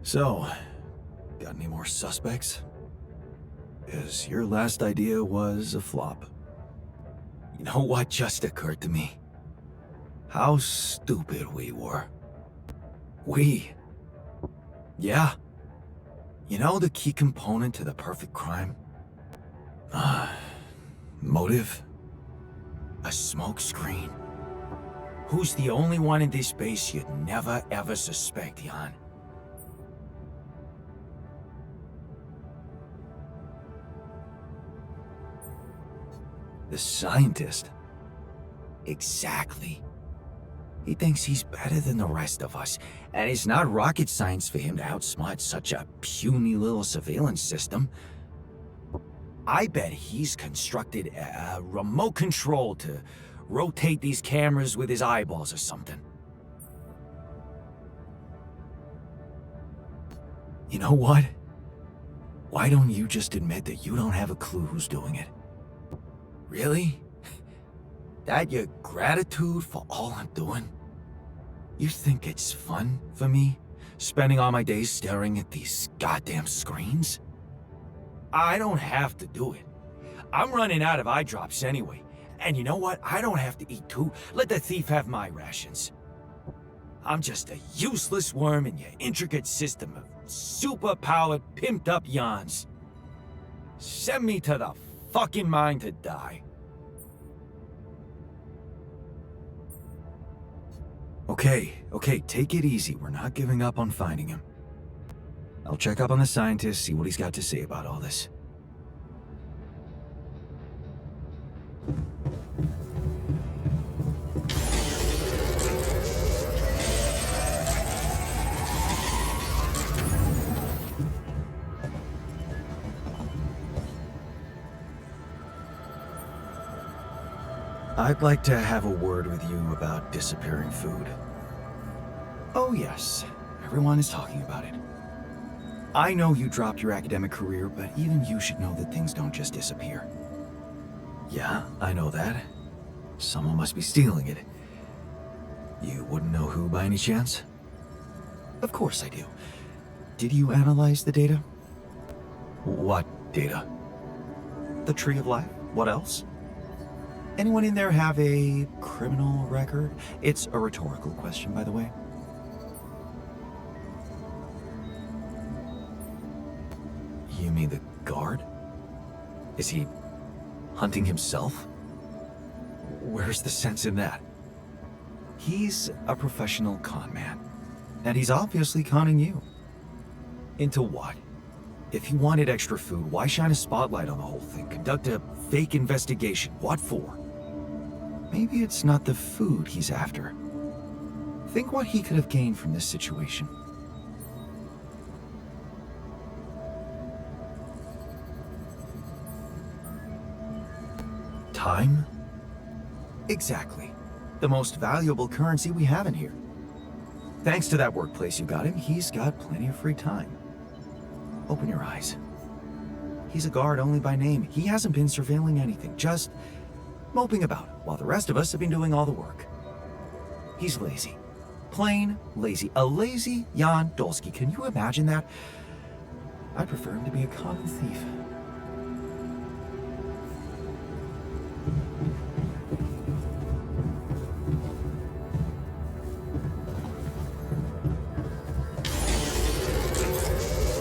So, got any more suspects? Because your last idea was a flop. You know what just occurred to me? How stupid we were. We. Yeah. You know the key component to the perfect crime? Motive? A smoke screen. Who's the only one in this space you'd never ever suspect, Jan? The scientist. Exactly. He thinks he's better than the rest of us, and it's not rocket science for him to outsmart such a puny little surveillance system. I bet he's constructed a remote control to rotate these cameras with his eyeballs or something. You know what? Why don't you just admit that you don't have a clue who's doing it? Really? That your gratitude for all I'm doing? You think it's fun for me, spending all my days staring at these goddamn screens? I don't have to do it. I'm running out of eye drops anyway. And you know what? I don't have to eat too. Let the thief have my rations. I'm just a useless worm in your intricate system of super-powered, pimped-up yawns. Send me to the fucking mine to die. Okay, take it easy. We're not giving up on finding him. I'll check up on the scientist, see what he's got to say about all this. I'd like to have a word with you about disappearing food. Oh yes, everyone is talking about it. I know you dropped your academic career, but even you should know that things don't just disappear. Yeah, I know that. Someone must be stealing it. You wouldn't know who by any chance? Of course I do. Did you analyze the data? What data? The Tree of Life. What else? Anyone in there have a criminal record? It's a rhetorical question, by the way. You mean the guard? Is he hunting himself? Where's the sense in that? He's a professional con man, and he's obviously conning you. Into what? If he wanted extra food, why shine a spotlight on the whole thing? Conduct a fake investigation. What for? Maybe it's not the food he's after. Think what he could have gained from this situation. Time? Exactly. The most valuable currency we have in here. Thanks to that workplace you got him, he's got plenty of free time. Open your eyes. He's a guard only by name. He hasn't been surveilling anything, just moping about, while the rest of us have been doing all the work. He's lazy. Plain lazy. A lazy Jan Dolsky. Can you imagine that? I prefer him to be a common thief.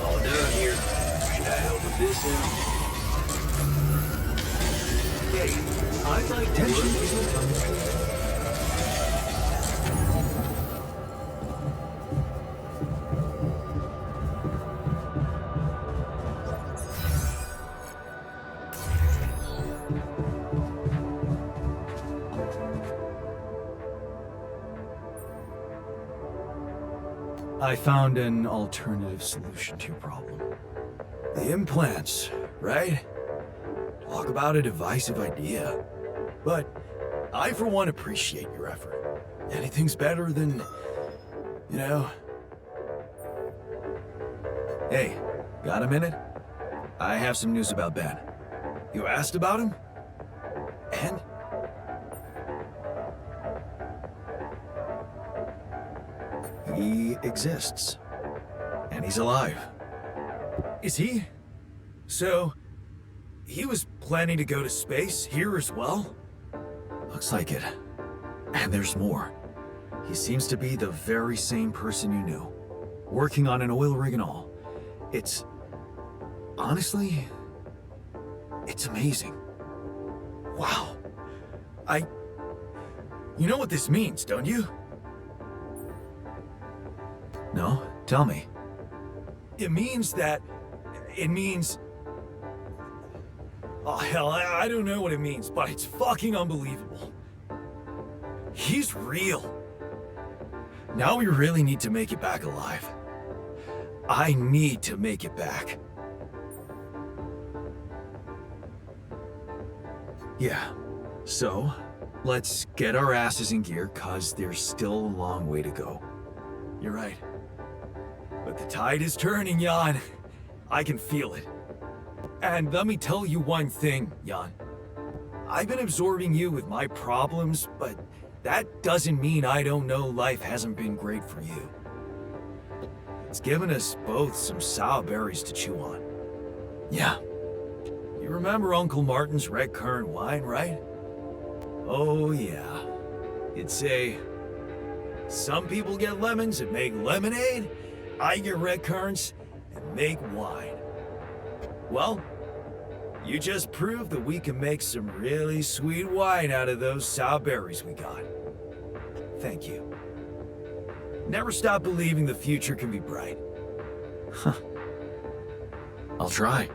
All done here. Should I help with this now? Hey, I'd like Tension to is returning. I found an alternative solution to your problem. The implants, right? Talk about a divisive idea. But I, for one, appreciate your effort. Anything's better than, you know... Hey, got a minute? I have some news about Ben. You asked about him? And? He exists. And he's alive. Is he? So, he was planning to go to space here as well? Looks like it. And there's more. He seems to be the very same person you knew. Working on an oil rig and all. It's... honestly... it's amazing. Wow. You know what this means, don't you? No? Tell me. It means... oh, hell, I don't know what it means, but it's fucking unbelievable. He's real. Now we really need to make it back alive. I need to make it back. Yeah, so let's get our asses in gear, cause there's still a long way to go. You're right. But the tide is turning, Jan. I can feel it. And let me tell you one thing, Jan. I've been absorbing you with my problems, but that doesn't mean I don't know life hasn't been great for you. It's given us both some sour berries to chew on. Yeah. You remember Uncle Martin's red currant wine, right? Oh, yeah. It'd say, some people get lemons and make lemonade. I get red currants and make wine. Well, you just proved that we can make some really sweet wine out of those sour berries we got. Thank you. Never stop believing the future can be bright. Huh. I'll try.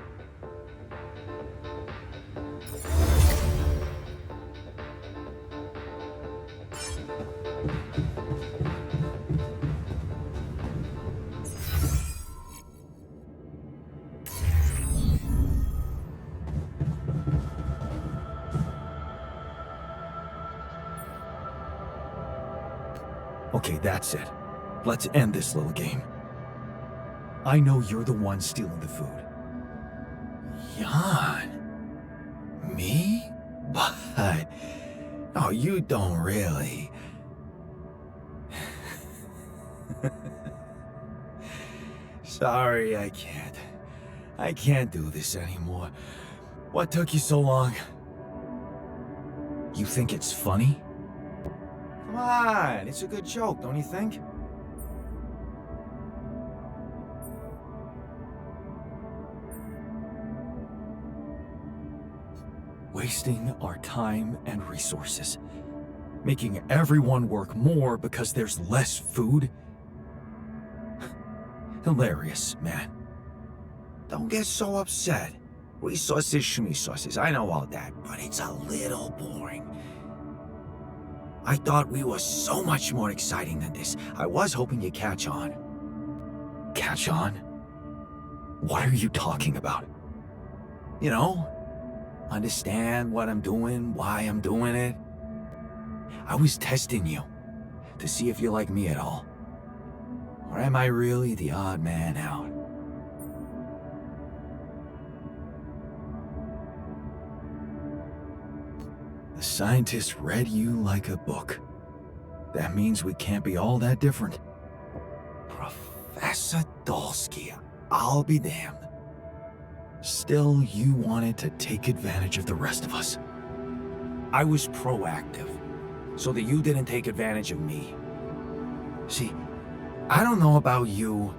Okay, that's it. Let's end this little game. I know you're the one stealing the food. Jan? Me? But... oh, you don't really... Sorry, I can't do this anymore. What took you so long? You think it's funny? Come on, it's a good joke, don't you think? Wasting our time and resources. Making everyone work more because there's less food. Hilarious, man. Don't get so upset. Resources, schmesources, I know all that, but it's a little boring. I thought we were so much more exciting than this. I was hoping you'd catch on. Catch on? What are you talking about? You know, understand what I'm doing, why I'm doing it. I was testing you to see if you're like me at all. Or am I really the odd man out? The scientists read you like a book. That means we can't be all that different. Professor Dolsky, I'll be damned. Still, you wanted to take advantage of the rest of us. I was proactive, so that you didn't take advantage of me. See, I don't know about you,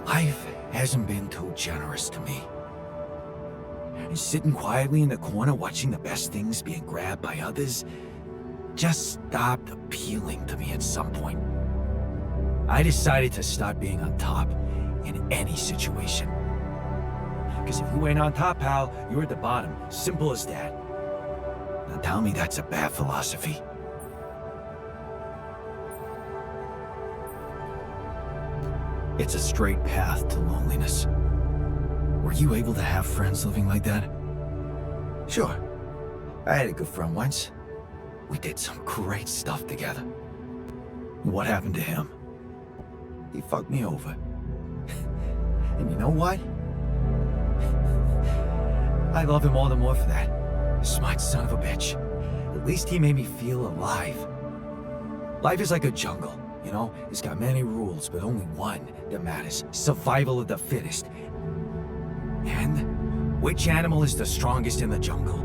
life hasn't been too generous to me. And sitting quietly in the corner watching the best things being grabbed by others just stopped appealing to me at some point. I decided to start being on top in any situation. Because if you ain't on top, pal, you're at the bottom. Simple as that. Now tell me that's a bad philosophy. It's a straight path to loneliness. Were you able to have friends living like that? Sure. I had a good friend once. We did some great stuff together. What happened to him? He fucked me over. And you know what? I love him all the more for that. Smart son of a bitch. At least he made me feel alive. Life is like a jungle, you know? It's got many rules, but only one that matters. Survival of the fittest. And which animal is the strongest in the jungle?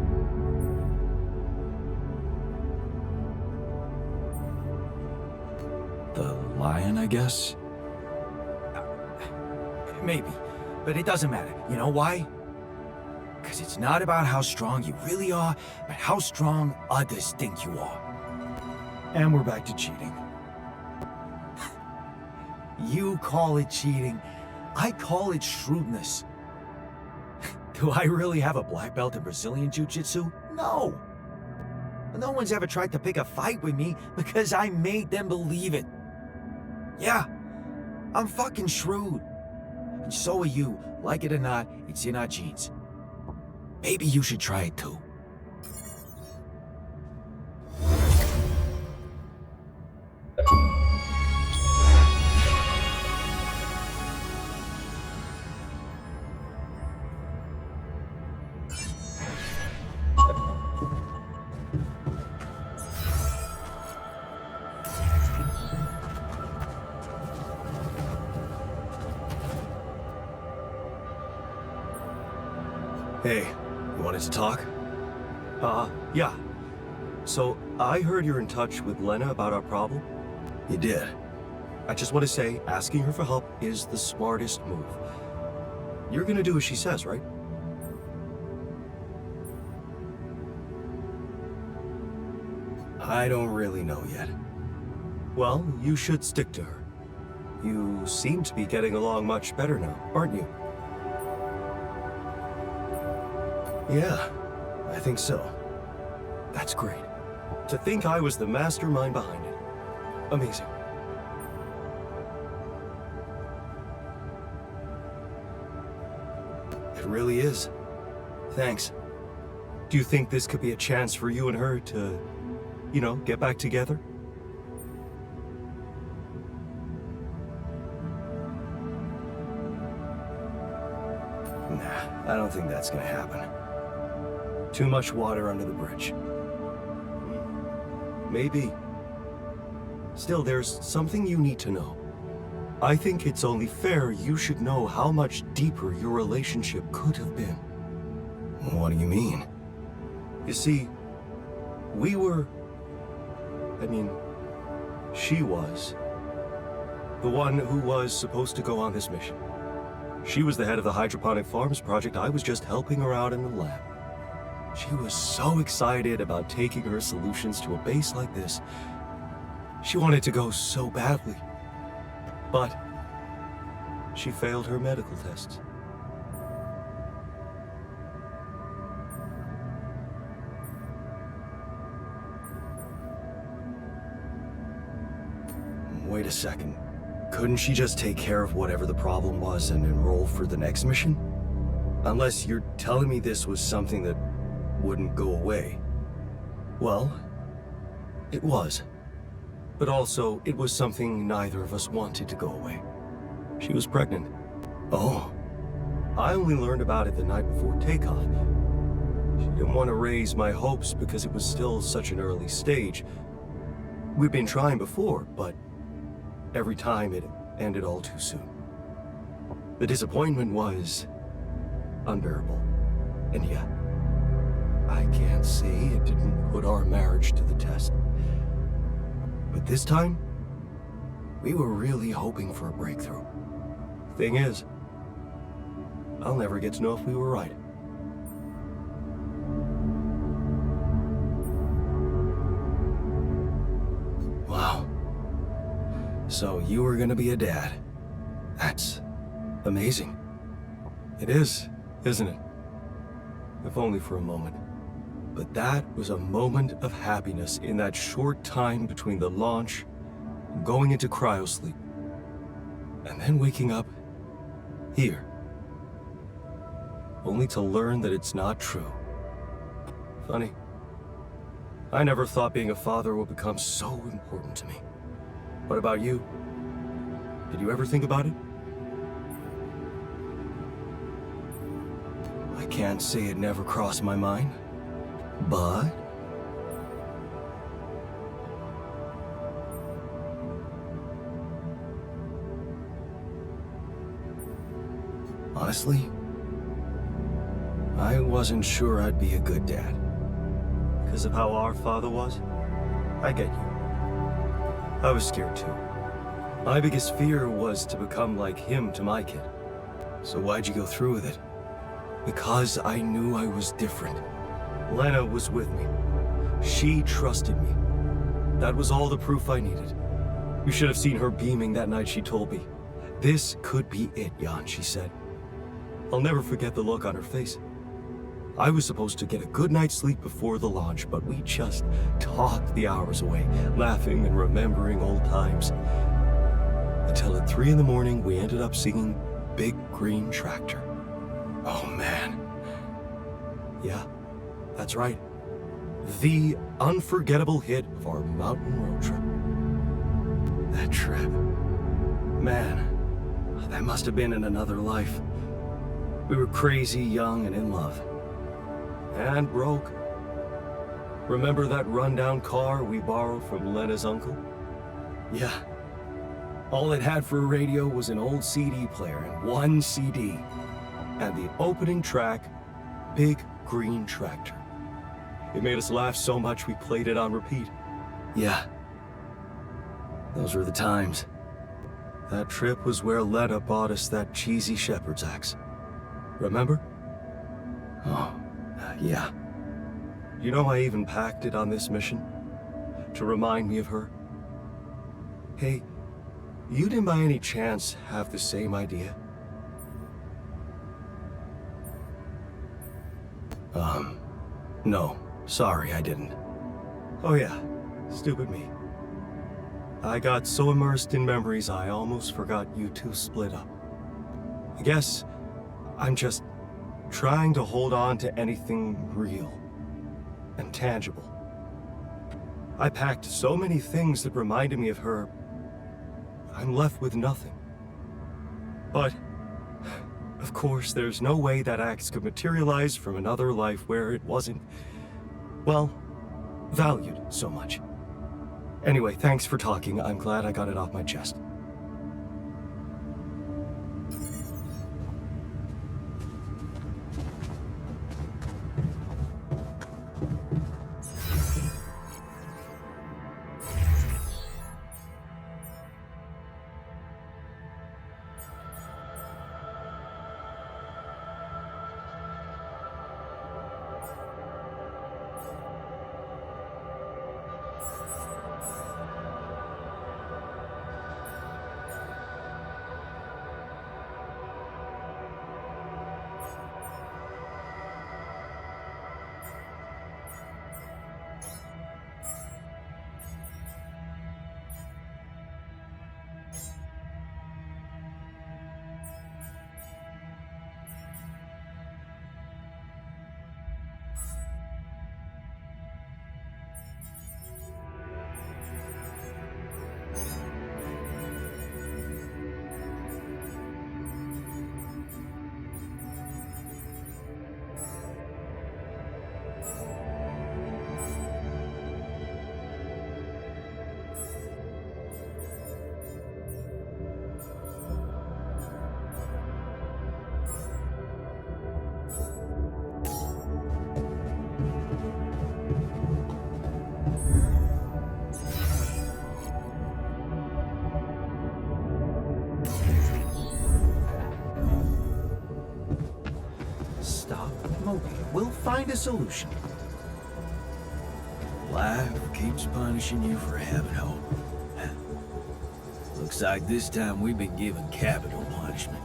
The lion, I guess? Maybe, but it doesn't matter. You know why? Because it's not about how strong you really are, but how strong others think you are. And we're back to cheating. You call it cheating. I call it shrewdness. Do I really have a black belt in Brazilian Jiu-Jitsu? No. No one's ever tried to pick a fight with me because I made them believe it. Yeah, I'm fucking shrewd. And so are you. Like it or not, it's in our genes. Maybe you should try it too. Hey, you wanted to talk? Yeah. So, I heard you're in touch with Lena about our problem. You did. I just want to say, asking her for help is the smartest move. You're gonna do as she says, right? I don't really know yet. Well, you should stick to her. You seem to be getting along much better now, aren't you? Yeah, I think so. That's great. To think I was the mastermind behind it. Amazing. It really is. Thanks. Do you think this could be a chance for you and her to, get back together? Nah, I don't think that's gonna happen. Too much water under the bridge. Maybe. Still, there's something you need to know. I think it's only fair you should know how much deeper your relationship could have been. What do you mean? You see, she was the one who was supposed to go on this mission. She was the head of the hydroponic farms project. I was just helping her out in the lab. She was so excited about taking her solutions to a base like this. She wanted to go so badly. But she failed her medical tests. Wait a second. Couldn't she just take care of whatever the problem was and enroll for the next mission? Unless you're telling me this was something that wouldn't go away. Well, it was. But also, it was something neither of us wanted to go away. She was pregnant. Oh. I only learned about it the night before takeoff. She didn't want to raise my hopes because it was still such an early stage. We'd been trying before, but every time it ended all too soon. The disappointment was unbearable. And yeah, I can't say it didn't put our marriage to the test. But this time, we were really hoping for a breakthrough. Thing is, I'll never get to know if we were right. Wow. So you were gonna be a dad. That's amazing. It is, isn't it? If only for a moment. But that was a moment of happiness in that short time between the launch and going into cryosleep. And then waking up here. Only to learn that it's not true. Funny. I never thought being a father would become so important to me. What about you? Did you ever think about it? I can't say it never crossed my mind, but... honestly, I wasn't sure I'd be a good dad. Because of how our father was? I get you. I was scared too. My biggest fear was to become like him to my kid. So why'd you go through with it? Because I knew I was different. Lena was with me. She trusted me. That was all the proof I needed. You should have seen her beaming that night she told me. This could be it, Jan, she said. I'll never forget the look on her face. I was supposed to get a good night's sleep before the launch, but we just talked the hours away, laughing and remembering old times. Until at 3 in the morning, we ended up singing Big Green Tractor. Oh, man. Yeah, that's right. The unforgettable hit of our mountain road trip. That trip. Man, that must have been in another life. We were crazy, young, and in love. And broke. Remember that rundown car we borrowed from Lena's uncle? Yeah. All it had for a radio was an old CD player and one CD. And the opening track, Big Green Tractor. It made us laugh so much we played it on repeat. Yeah. Those were the times. That trip was where Lena bought us that cheesy shepherd's axe. Remember? Oh, yeah. You know I even packed it on this mission? To remind me of her? Hey, you didn't by any chance have the same idea? No. Sorry, I didn't. Oh yeah, stupid me. I got so immersed in memories I almost forgot you two split up. I guess I'm just trying to hold on to anything real and tangible. I packed so many things that reminded me of her, I'm left with nothing. But, of course, there's no way that axe could materialize from another life where it wasn't, well, valued so much. Anyway, thanks for talking. I'm glad I got it off my chest. We'll find a solution. Life keeps punishing you for having hope. Looks like this time we've been given capital punishment.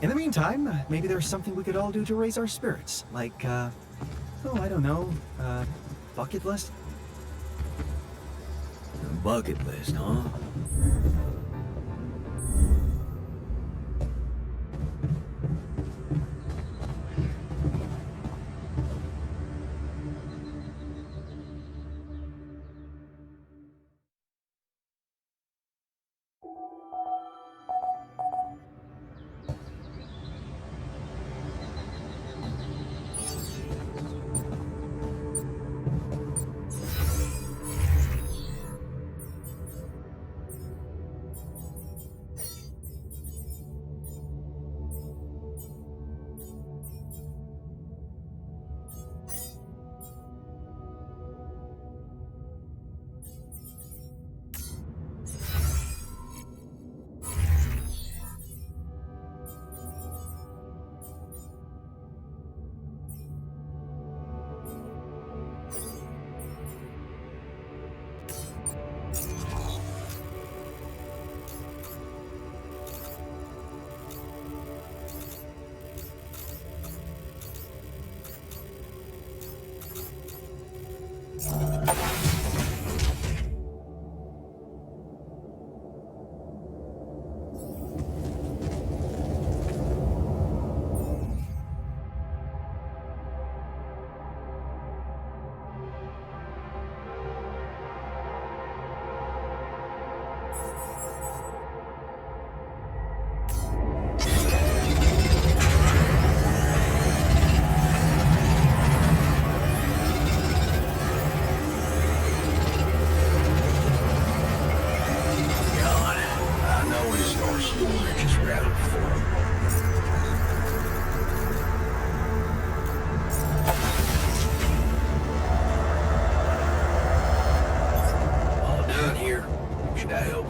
In the meantime, maybe there's something we could all do to raise our spirits. Like, oh, I don't know, bucket list? A bucket list, huh?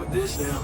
This now.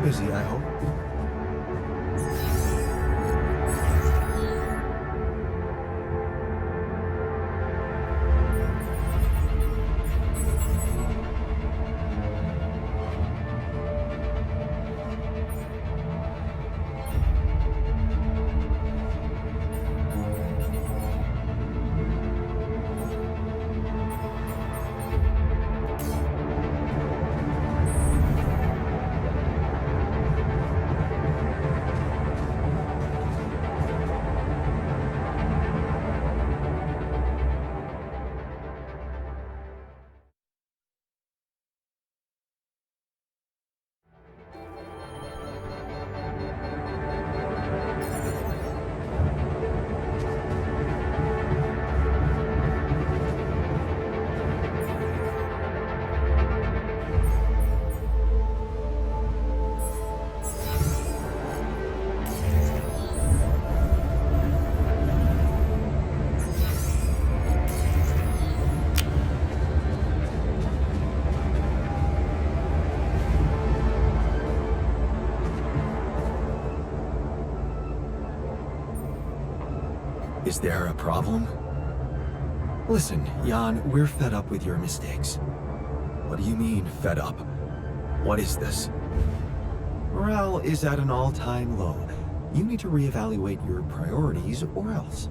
busy, I hope. Is there a problem? Listen, Jan, we're fed up with your mistakes. What do you mean, fed up? What is this? Morale is at an all-time low. You need to reevaluate your priorities or else.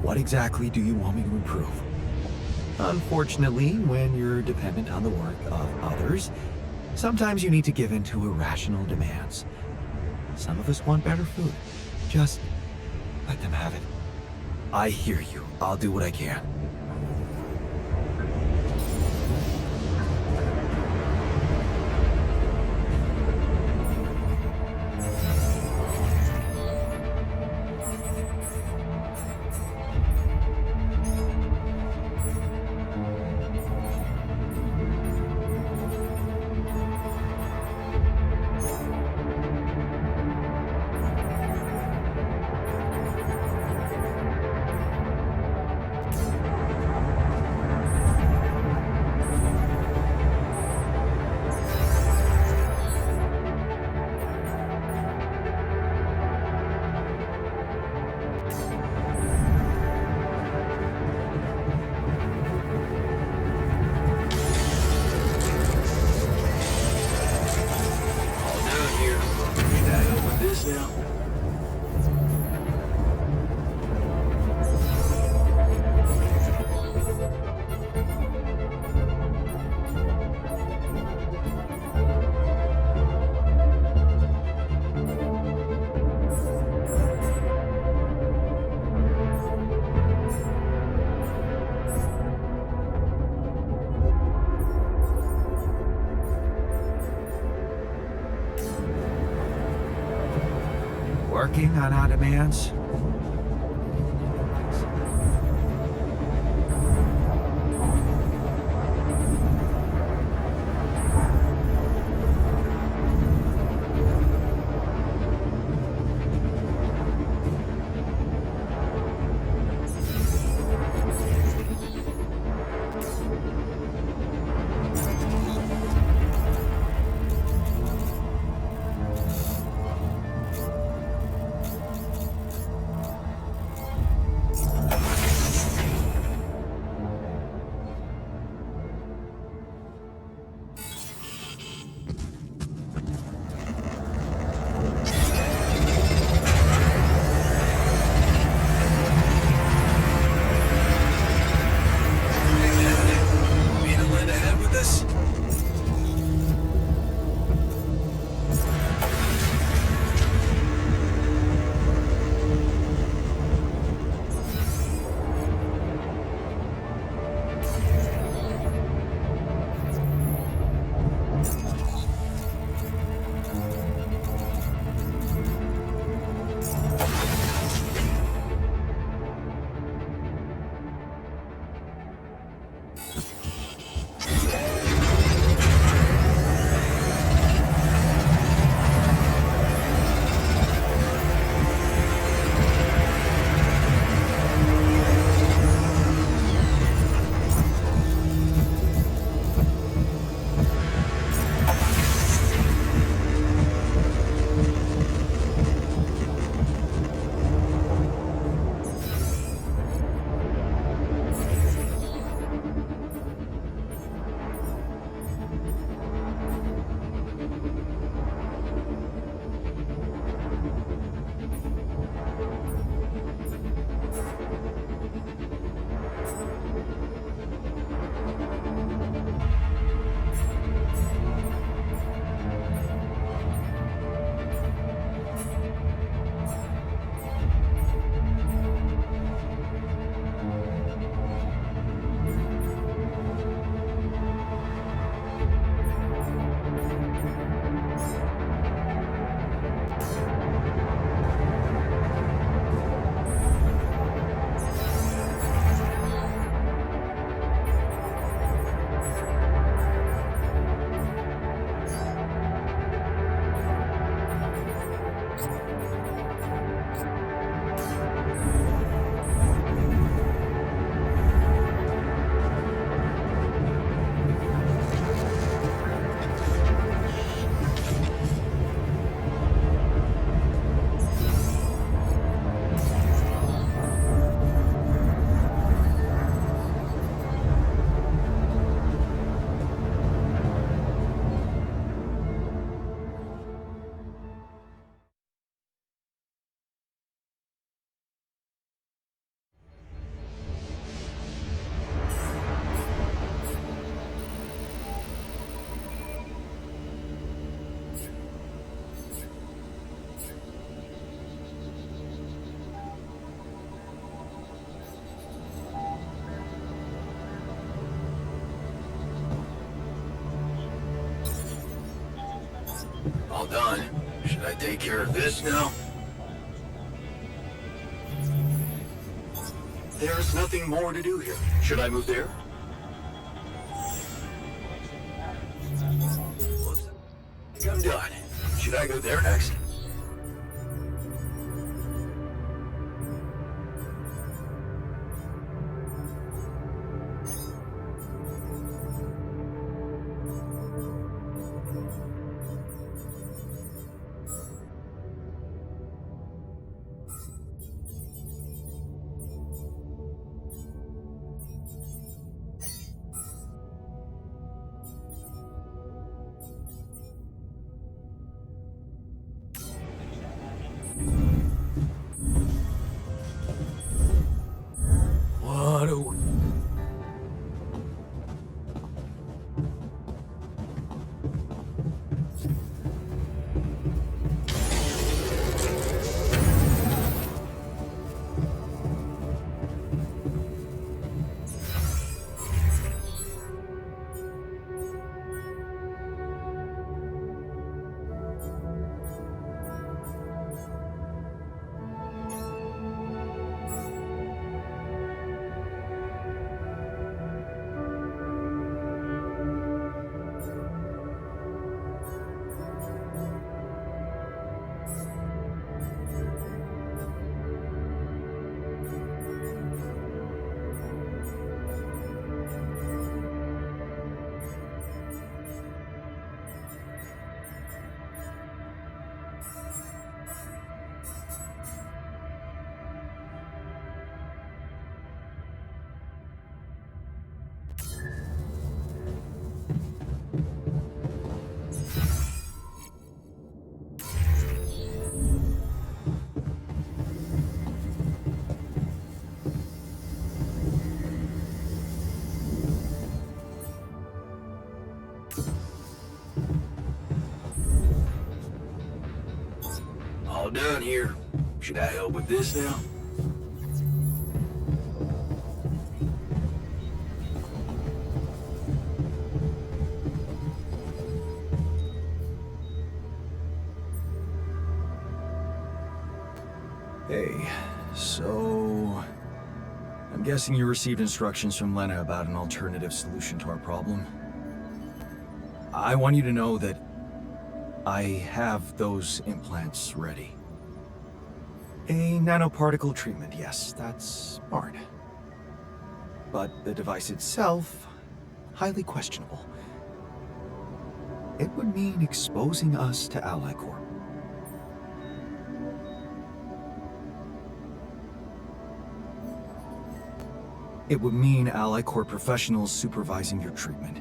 What exactly do you want me to improve? Unfortunately, when you're dependent on the work of others, sometimes you need to give in to irrational demands. Some of us want better food. Just let them have it. I hear you. I'll do what I can. Working on our demands? All done. Should I take care of this now? There's nothing more to do here. Should I move there? Whoops. I think I'm done. Should I go there next? What a... All done here. Should I help with this now? Hey, so... I'm guessing you received instructions from Lena about an alternative solution to our problem. I want you to know that I have those implants ready. A nanoparticle treatment, yes, that's smart. But the device itself, highly questionable. It would mean exposing us to Ally Corp. It would mean Ally Corp professionals supervising your treatment.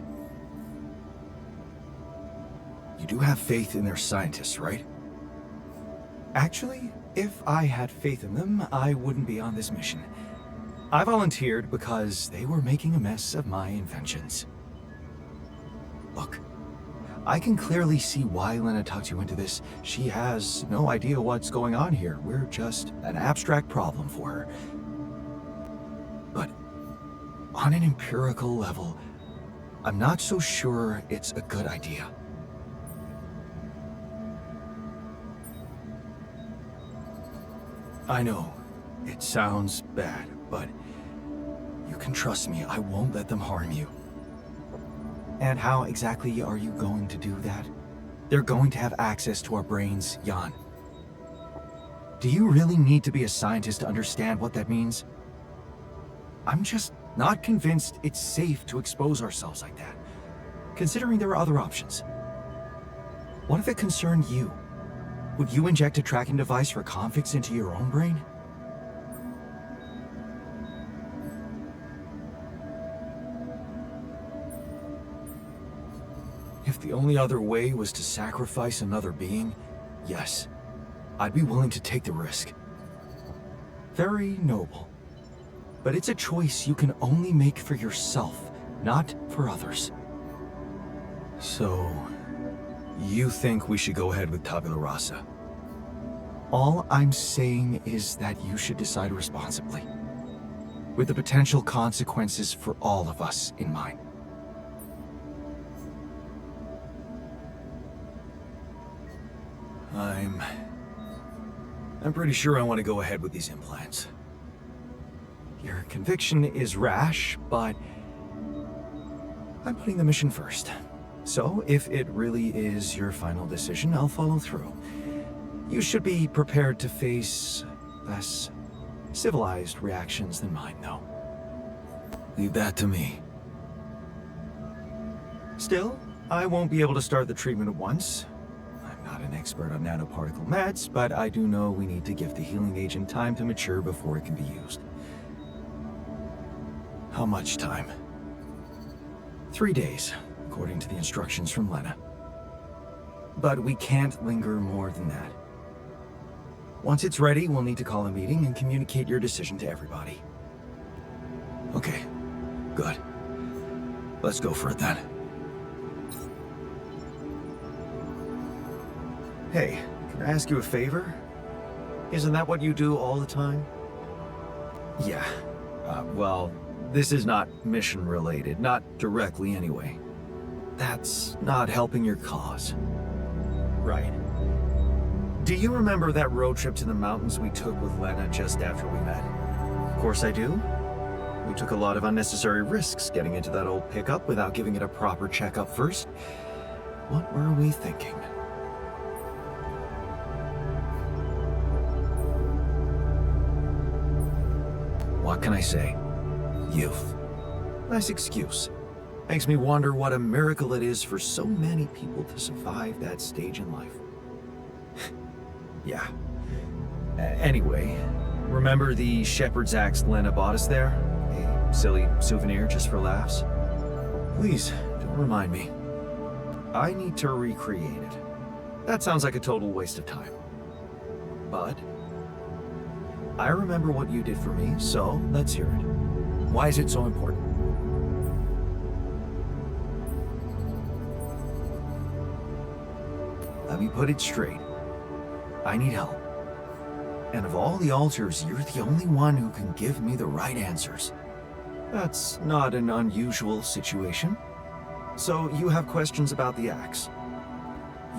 You do have faith in their scientists, right? Actually, if I had faith in them, I wouldn't be on this mission. I volunteered because they were making a mess of my inventions. Look, I can clearly see why Lena tucked you into this. She has no idea what's going on here. We're just an abstract problem for her. But on an empirical level, I'm not so sure it's a good idea. I know, it sounds bad, but you can trust me, I won't let them harm you. And how exactly are you going to do that? They're going to have access to our brains, Jan. Do you really need to be a scientist to understand what that means? I'm just not convinced it's safe to expose ourselves like that, considering there are other options. What if it concerned you? Would you inject a tracking device for convicts into your own brain? If the only other way was to sacrifice another being, yes, I'd be willing to take the risk. Very noble. But it's a choice you can only make for yourself, not for others. So, you think we should go ahead with tabula rasa? All I'm saying is that you should decide responsibly, with the potential consequences for all of us in mind. I'm pretty sure I want to go ahead with these implants. Your conviction is rash, but I'm putting the mission first. So, if it really is your final decision, I'll follow through. You should be prepared to face less civilized reactions than mine, though. Leave that to me. Still, I won't be able to start the treatment at once. I'm not an expert on nanoparticle meds, but I do know we need to give the healing agent time to mature before it can be used. How much time? 3 days, according to the instructions from Lena. But we can't linger more than that. Once it's ready, we'll need to call a meeting and communicate your decision to everybody. Okay, good. Let's go for it then. Hey, can I ask you a favor? Isn't that what you do all the time? Yeah. Well, this is not mission related, not directly anyway. That's not helping your cause. Right. Do you remember that road trip to the mountains we took with Lena just after we met? Of course I do. We took a lot of unnecessary risks getting into that old pickup without giving it a proper checkup first. What were we thinking? What can I say? Youth. Nice excuse. Makes me wonder what a miracle it is for so many people to survive that stage in life. Yeah. Anyway, remember the shepherd's axe Lena bought us there? A silly souvenir just for laughs? Please, don't remind me. I need to recreate it. That sounds like a total waste of time. But I remember what you did for me, so let's hear it. Why is it so important? Let me put it straight. I need help. And of all the alters, you're the only one who can give me the right answers. That's not an unusual situation. So you have questions about the axe.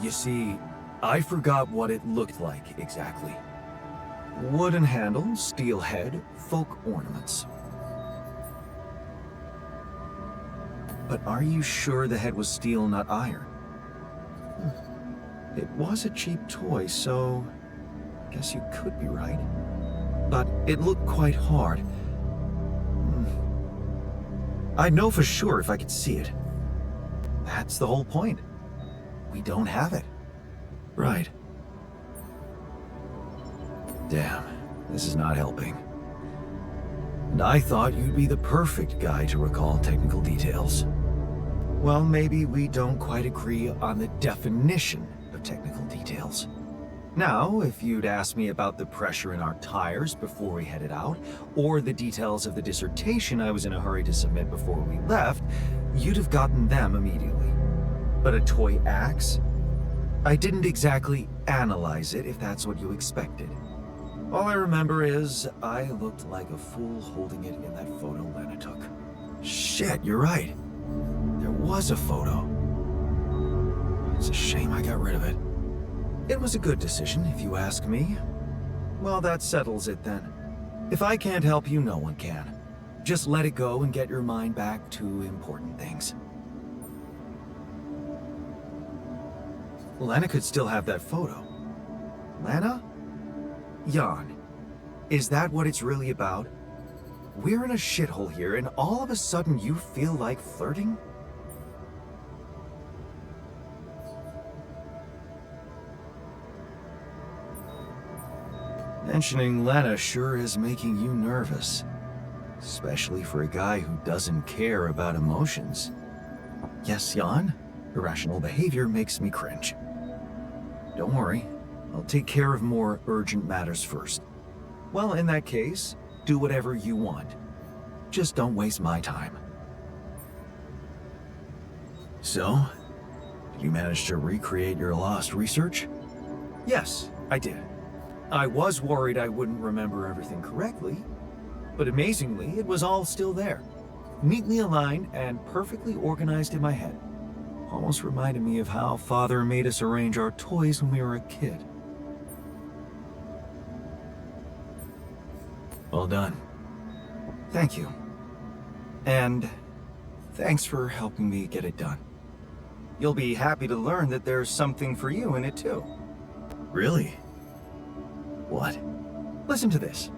You see, I forgot what it looked like exactly. Wooden handle, steel head, folk ornaments. But are you sure the head was steel, not iron? It was a cheap toy, so I guess you could be right. But it looked quite hard. I'd know for sure if I could see it. That's the whole point. We don't have it. Right. Damn, this is not helping. And I thought you'd be the perfect guy to recall technical details. Well, maybe we don't quite agree on the definition of technical details. Now, if you'd asked me about the pressure in our tires before we headed out, or the details of the dissertation I was in a hurry to submit before we left, you'd have gotten them immediately. But a toy axe? I didn't exactly analyze it, if that's what you expected. All I remember is I looked like a fool holding it in that photo Lena took. Shit, you're right. There was a photo. It's a shame I got rid of it. It was a good decision, if you ask me. Well, that settles it then. If I can't help you, no one can. Just let it go and get your mind back to important things. Lena could still have that photo. Lena? Jan, is that what it's really about? We're in a shithole here, and all of a sudden you feel like flirting? Mentioning Lena sure is making you nervous. Especially for a guy who doesn't care about emotions. Yes, Jan, irrational behavior makes me cringe. Don't worry, I'll take care of more urgent matters first. Well, in that case, do whatever you want. Just don't waste my time. So, did you manage to recreate your lost research? Yes, I did. I was worried I wouldn't remember everything correctly, but amazingly, it was all still there. Neatly aligned and perfectly organized in my head. Almost reminded me of how Father made us arrange our toys when we were a kid. Well done. Thank you. And thanks for helping me get it done. You'll be happy to learn that there's something for you in it too. Really? What? Listen to this.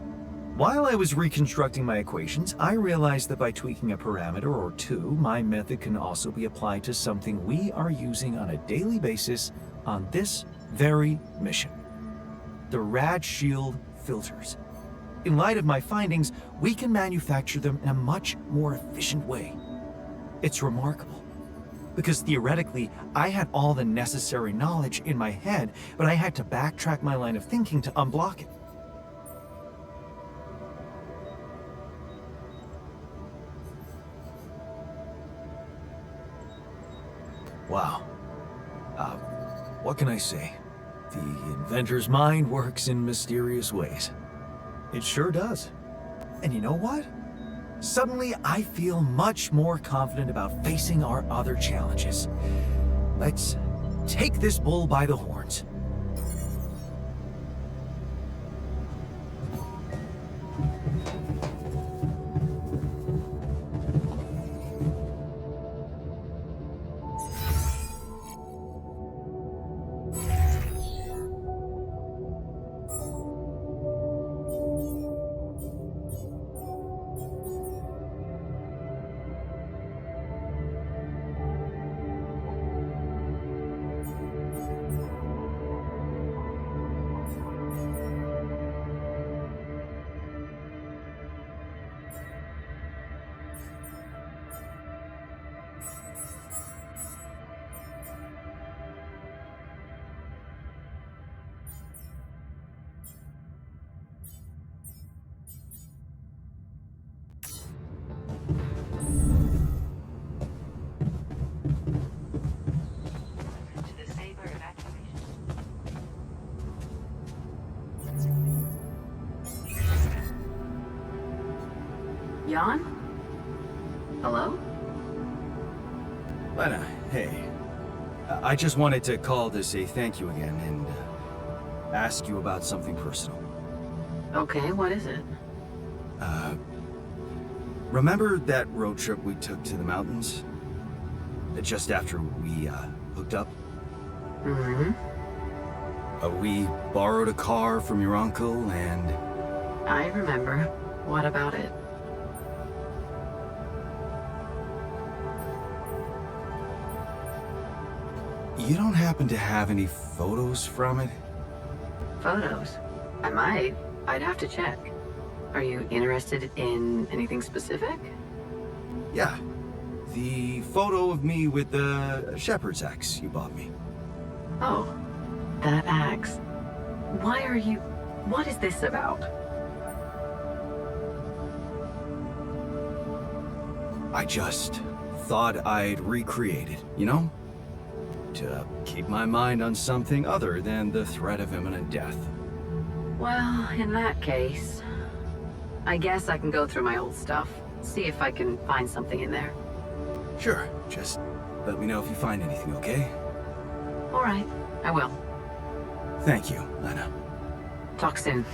While I was reconstructing my equations, I realized that by tweaking a parameter or two, my method can also be applied to something we are using on a daily basis on this very mission. The Rad Shield filters. In light of my findings, we can manufacture them in a much more efficient way. It's remarkable. Because theoretically, I had all the necessary knowledge in my head, but I had to backtrack my line of thinking to unblock it. Wow. What can I say? The inventor's mind works in mysterious ways. It sure does. And you know what? Suddenly, I feel much more confident about facing our other challenges. Let's take this bull by the horns. Jan? Hello? Lena, hey. I just wanted to call to say thank you again and ask you about something personal. Okay, what is it? Remember that road trip we took to the mountains? Just after we hooked up? Mm-hmm. We borrowed a car from your uncle and... I remember. What about it? You don't happen to have any photos from it? Photos? I might. I'd have to check. Are you interested in anything specific? Yeah. The photo of me with the shepherd's axe you bought me. Oh, that axe. Why are you... What is this about? I just thought I'd recreate it, you know? To keep my mind on something other than the threat of imminent death. Well, in that case, I guess I can go through my old stuff, see if I can find something in there. Sure, just let me know if you find anything, okay? All right, I will. Thank you, Lena. Talk soon.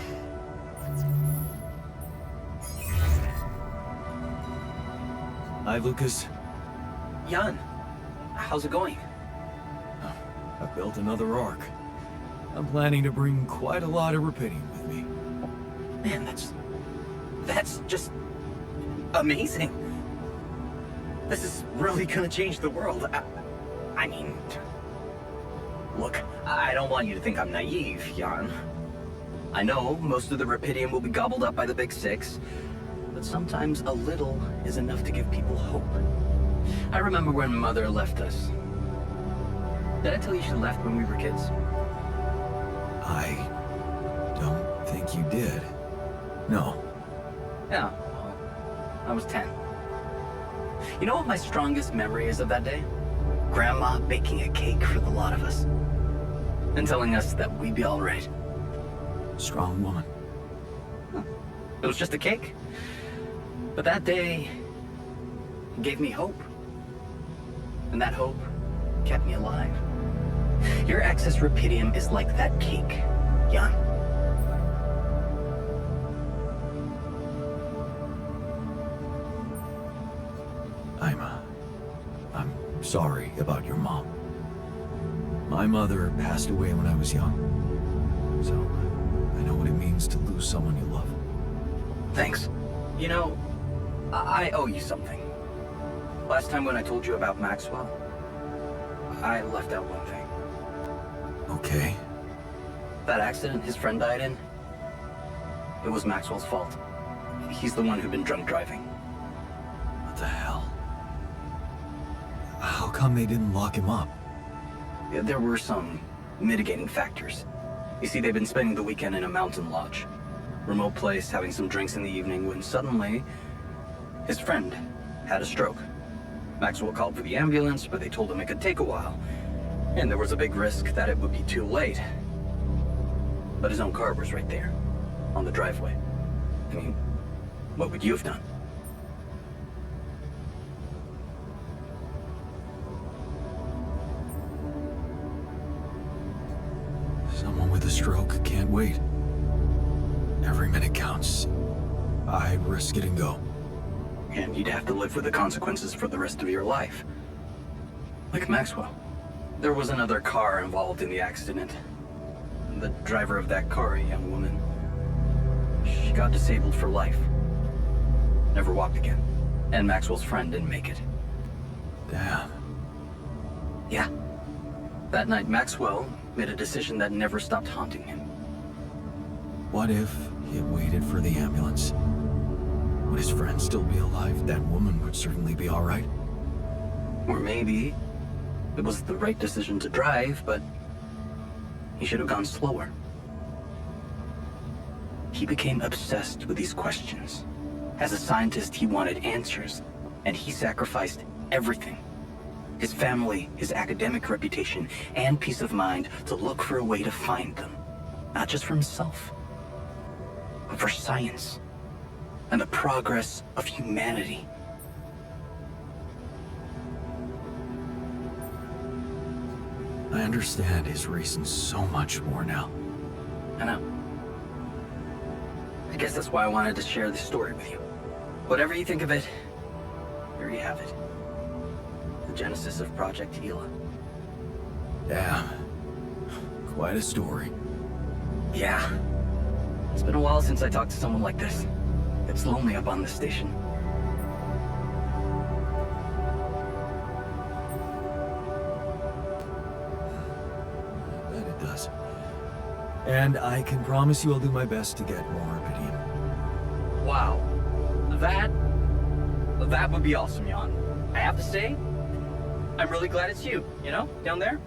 Hi, Lucas. Jan, how's it going? I built another ark. I'm planning to bring quite a lot of Rapidium with me. Man, that's just amazing. This is really gonna change the world. I mean, look, I don't want you to think I'm naive, Jan. I know most of the Rapidium will be gobbled up by the Big Six, but sometimes a little is enough to give people hope. I remember when Mother left us. Did I tell you she left when we were kids? I don't think you did. No. Yeah, well, I was 10. You know what my strongest memory is of that day? Grandma baking a cake for the lot of us. And telling us that we'd be all right. Strong woman. It was just a cake. But that day gave me hope. And that hope kept me alive. Your excess rupidium is like that cake, Jan. I'm sorry about your mom. My mother passed away when I was young, so I know what it means to lose someone you love. Thanks. You know, I owe you something. Last time when I told you about Maxwell, I left out one thing. Okay. That accident his friend died in, it was Maxwell's fault. He's the one who'd been drunk driving. What the hell? How come they didn't lock him up? There were some mitigating factors. You see, they've been spending the weekend in a mountain lodge. Remote place, having some drinks in the evening, when suddenly, his friend had a stroke. Maxwell called for the ambulance, but they told him it could take a while. And there was a big risk that it would be too late. But his own car was right there, on the driveway. I mean, what would you have done? Someone with a stroke can't wait. Every minute counts. I'd risk it and go. And you'd have to live with the consequences for the rest of your life. Like Maxwell. There was another car involved in the accident. The driver of that car, a young woman, she got disabled for life. Never walked again. And Maxwell's friend didn't make it. Damn. Yeah. That night, Maxwell made a decision that never stopped haunting him. What if he had waited for the ambulance? Would his friend still be alive? That woman would certainly be all right. Or maybe it was the right decision to drive, but he should have gone slower. He became obsessed with these questions. As a scientist, he wanted answers, and he sacrificed everything. His family, his academic reputation, and peace of mind to look for a way to find them. Not just for himself, but for science and the progress of humanity. I understand his reasons so much more now. I know. I guess that's why I wanted to share this story with you. Whatever you think of it, here you have it. The genesis of Project Gila. Damn. Quite a story. Yeah. It's been a while since I talked to someone like this. It's lonely up on this station. I bet it does. And I can promise you I'll do my best to get more rubidium. Wow. That would be awesome, Jan. I have to say, I'm really glad it's you, you know, down there.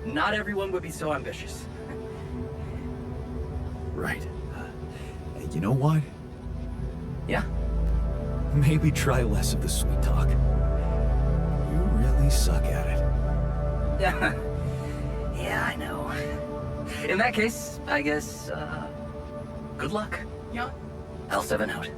Not everyone would be so ambitious. Right. You know what? Yeah? Maybe try less of the sweet talk. You really suck at it. Yeah. Yeah, I know. In that case, I guess, good luck, Jan. L7 out.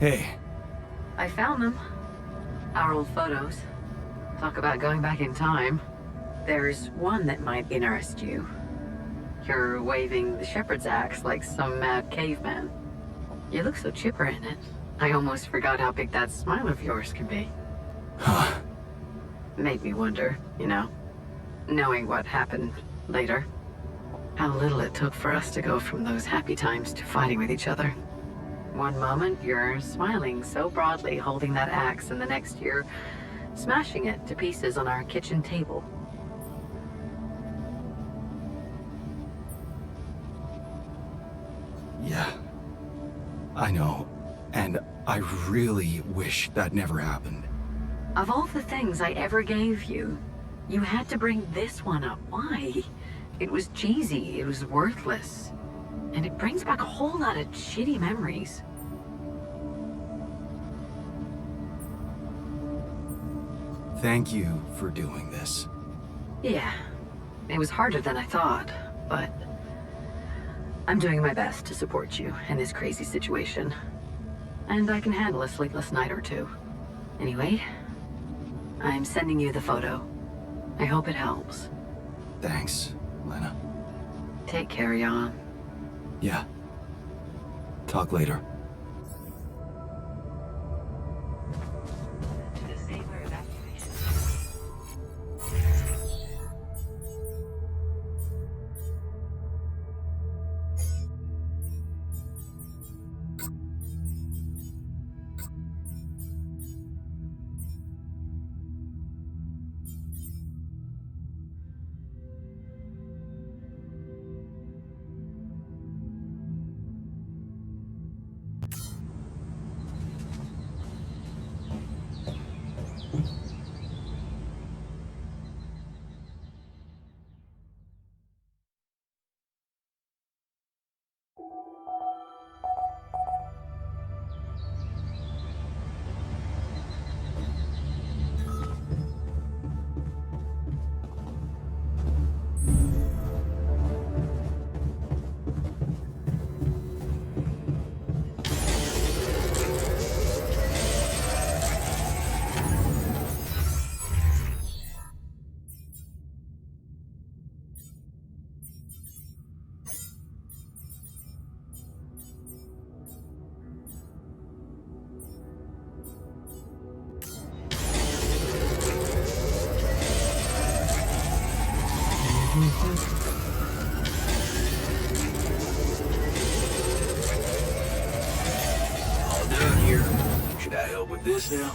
Hey, I found them. Our old photos. Talk about going back in time. There's one that might interest you. You're waving the shepherd's axe like some mad caveman. You look so chipper in it. I almost forgot how big that smile of yours can be. huh. Made me wonder, knowing what happened later. How little it took for us to go from those happy times to fighting with each other. One moment, you're smiling so broadly, holding that axe, and the next you're smashing it to pieces on our kitchen table. Yeah. I know. And I really wish that never happened. Of all the things I ever gave you, you had to bring this one up. Why? It was cheesy, it was worthless, and it brings back a whole lot of shitty memories. Thank you for doing this. Yeah, it was harder than I thought, but I'm doing my best to support you in this crazy situation. And I can handle a sleepless night or two. Anyway, I'm sending you the photo. I hope it helps. Thanks, Lena. Take care, Jan. Yeah. Talk later. All done here. Should I help with this now?